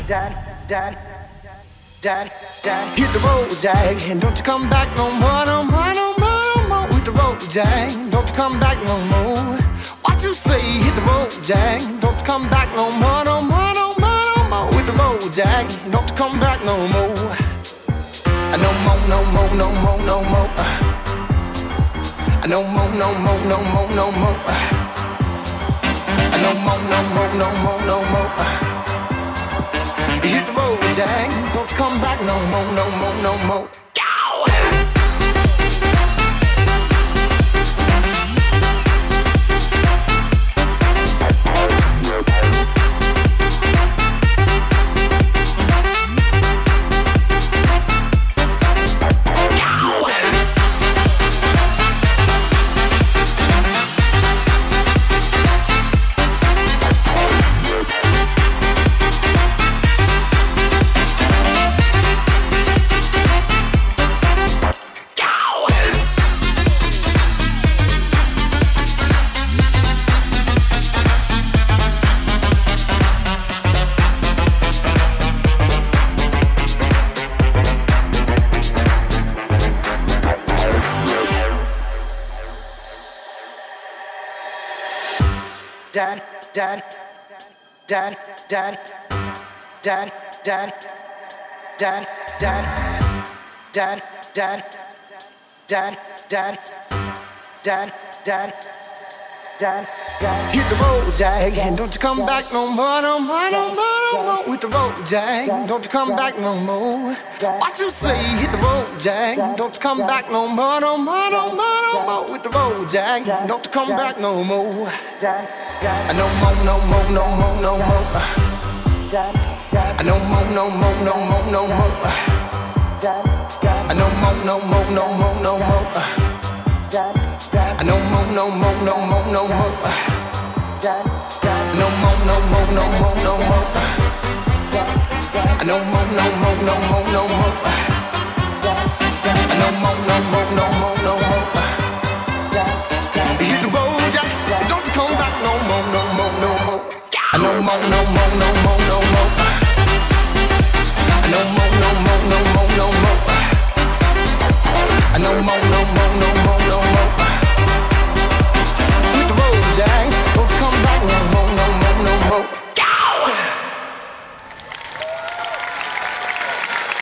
Hit the road, Jack, and don't you come back no more, no more, no more, no more. Hit the road, Jack, don't you come back no more. What you say? Hit the road, Jack, don't you come back no more, no more, no more, no more. Hit the road, Jack, don't you come back no more. No more, no more, no more, no more. No more, no more, no more, no more. No more, no more, no more, no more. Hit the road, Jack, don't you come back no more, no more, no more. Dan, Dan, Dan, Dan, Dan, Dan, Dan, Dan, Dan, Dan, Dan, Dan, Dan, Dan, Dan, Dan. Hit the road, Jack, and don't you come back no more, no more, no more, no more. Hit the road, Jack, don't you come back no more. What you say? Hit the road, Jack, don't you come back no more, no more, no more, no more. Hit the road, Jack, don't you come back no more. No more, no more, no more, no more. No more, no more, no more, no more. No more, no more, no more, no more. No more, no more, no more, no more. No more, no more, no more, no more. No more, no more, no more, no more. No more, no more, no more, no more. Hit the road, Jack, don't you come back no more, no more, no more. No more, no more, no more, no more. No more, no more, no more, no more. No more, no more, no more.